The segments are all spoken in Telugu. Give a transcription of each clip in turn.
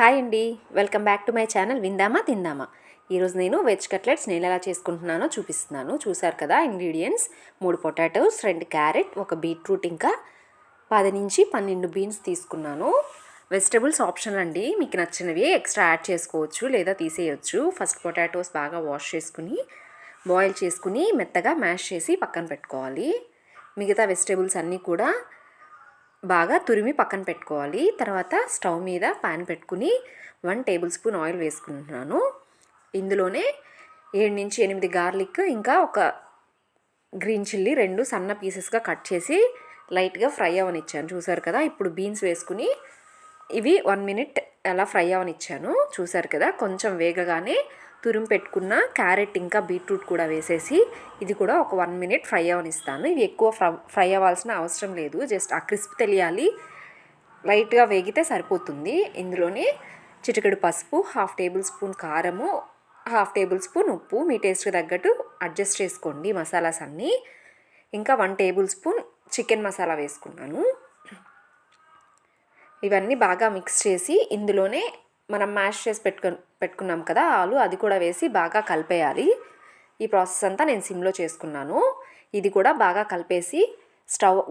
హాయ్ అండి, welcome back to my channel విందామా తిందామా. ఈరోజు నేను వెజ్ కట్లెట్స్ నేను ఎలా చేసుకుంటున్నానో చూపిస్తున్నాను. చూసారు కదా ఇంగ్రీడియంట్స్: 3 పొటాటోస్, 2 క్యారెట్, 1 బీట్రూట్, ఇంకా 10 నుంచి 12 బీన్స్ తీసుకున్నాను. వెజిటబుల్స్ ఆప్షన్ అండి, మీకు నచ్చినవి ఎక్స్ట్రా యాడ్ చేసుకోవచ్చు లేదా తీసేయచ్చు. ఫస్ట్ పొటాటోస్ బాగా వాష్ చేసుకుని బాయిల్ చేసుకుని మెత్తగా మ్యాష్ చేసి పక్కన పెట్టుకోవాలి. మిగతా వెజిటబుల్స్ అన్నీ కూడా బాగా తురిమి పక్కన పెట్టుకోవాలి. తర్వాత స్టవ్ మీద పాన్ పెట్టుకుని 1 టేబుల్ స్పూన్ ఆయిల్ వేసుకుంటున్నాను. ఇందులోనే 7 నుంచి 8 గార్లిక్, ఇంకా 1 గ్రీన్ చిల్లీ 2 సన్న పీసెస్గా కట్ చేసి లైట్గా ఫ్రై అవనిచ్చాను. చూసారు కదా. ఇప్పుడు బీన్స్ వేసుకుని ఇవి 1 మినిట్ అలా ఫ్రై అవనిచ్చాను. చూసారు కదా. కొంచెం వేగగానే తురిమి పెట్టుకున్న క్యారెట్ ఇంకా బీట్రూట్ కూడా వేసేసి ఇది కూడా ఒక 1 మినిట్ ఫ్రై అవనిస్తాను. ఇవి ఎక్కువ ఫ్రై అవ్వాల్సిన అవసరం లేదు, జస్ట్ ఆ క్రిస్ప్ తెలియాలి, లైట్గా వేగితే సరిపోతుంది. ఇందులోనే చిటికెడు పసుపు, 1/2 టేబుల్ స్పూన్ కారము, 1/2 టేబుల్ స్పూన్ ఉప్పు, మీ టేస్ట్కి తగ్గట్టు అడ్జస్ట్ చేసుకోండి మసాలాస్ అన్నీ. ఇంకా 1 టేబుల్ స్పూన్ చికెన్ మసాలా వేసుకున్నాను. ఇవన్నీ బాగా మిక్స్ చేసి ఇందులోనే మనం మ్యాష్ చేసి పెట్టుకున్నాం కదా ఆలు, అది కూడా వేసి బాగా కలిపేయాలి. ఈ ప్రాసెస్ అంతా నేను సిమ్లో చేసుకున్నాను. ఇది కూడా బాగా కలిపేసి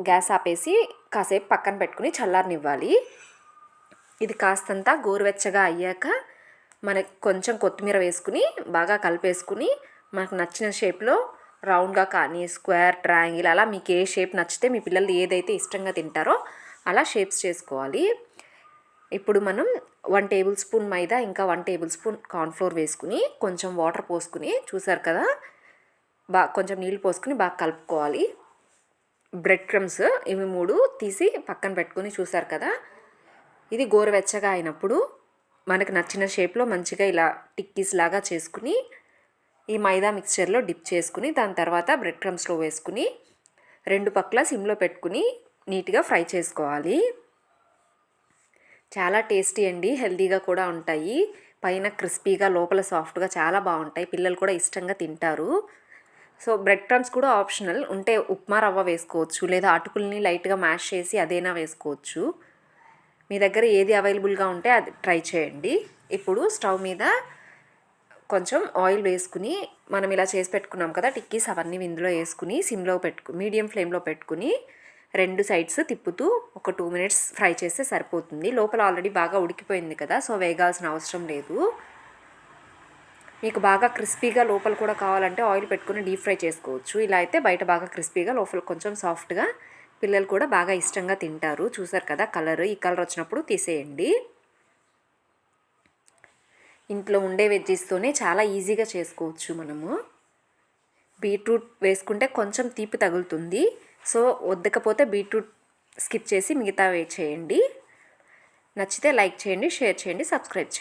గ్యాస్ ఆపేసి కాసేపు పక్కన పెట్టుకుని చల్లారనివ్వాలి. ఇది కాస్తంత గోరువెచ్చగా అయ్యాక మనకి కొంచెం కొత్తిమీర వేసుకుని బాగా కలిపేసుకుని మనకు నచ్చిన షేప్లో రౌండ్గా కానీ స్క్వేర్, ట్రయాంగిల్, అలా మీకు ఏ షేప్ నచ్చితే మీ పిల్లలు ఏదైతే ఇష్టంగా తింటారో అలా షేప్స్ చేసుకోవాలి. ఇప్పుడు మనం 1 టేబుల్ స్పూన్ మైదా, ఇంకా 1 టేబుల్ స్పూన్ కార్న్ఫ్లోర్ వేసుకుని కొంచెం వాటర్ పోసుకుని, చూసారు కదా, కొంచెం నీళ్ళు పోసుకుని బాగా కలుపుకోవాలి. బ్రెడ్ క్రమ్స్ ఇవి 3 తీసి పక్కన పెట్టుకుని, చూసారు కదా. ఇది గోరువెచ్చగా అయినప్పుడు మనకు నచ్చిన షేప్లో మంచిగా ఇలా టిక్కీస్ లాగా చేసుకుని ఈ మైదా మిక్స్చర్లో డిప్ చేసుకుని దాని తర్వాత బ్రెడ్ క్రమ్స్లో వేసుకుని 2 పక్కల సిమ్లో పెట్టుకుని నీట్గా ఫ్రై చేసుకోవాలి. చాలా టేస్టీ అండి, హెల్తీగా కూడా ఉంటాయి. పైన క్రిస్పీగా లోపల సాఫ్ట్గా చాలా బాగుంటాయి. పిల్లలు కూడా ఇష్టంగా తింటారు. సో బ్రెడ్ క్రమ్స్ కూడా ఆప్షనల్, ఉంటే ఉప్మా రవ్వ వేసుకోవచ్చు లేదా అటుకుల్ని లైట్గా మ్యాష్ చేసి అదైనా వేసుకోవచ్చు. మీ దగ్గర ఏది అవైలబుల్గా ఉంటే అది ట్రై చేయండి. ఇప్పుడు స్టవ్ మీద కొంచెం ఆయిల్ వేసుకుని మనం ఇలా చేసి పెట్టుకున్నాం కదా టిక్కీస్, అవన్నీ ఇందులో వేసుకుని సిమ్లో మీడియం ఫ్లేమ్లో పెట్టుకుని 2 సైడ్స్ తిప్పుతూ ఒక 2 మినిట్స్ ఫ్రై చేస్తే సరిపోతుంది. లోపల ఆల్రెడీ బాగా ఉడికిపోయింది కదా, సో వేగాల్సిన అవసరం లేదు. మీకు బాగా క్రిస్పీగా లోపల కూడా కావాలంటే ఆయిల్ పెట్టుకుని డీప్ ఫ్రై చేసుకోవచ్చు. ఇలా అయితే బయట బాగా క్రిస్పీగా లోపల కొంచెం సాఫ్ట్గా, పిల్లలు కూడా బాగా ఇష్టంగా తింటారు. చూసారు కదా కలర్, ఈ కలర్ వచ్చినప్పుడు తీసేయండి. ఇంట్లో ఉండే వెజ్జెస్తోనే చాలా ఈజీగా చేసుకోవచ్చు మనము. బీట్రూట్ వేసుకుంటే కొంచెం తీపి తగులుతుంది, సో వద్దకపోతే బీట్రూట్ స్కిప్ చేసి మిగతా చేయండి. నచ్చితే లైక్ చేయండి, షేర్ చేయండి, సబ్స్క్రైబ్ చేయండి.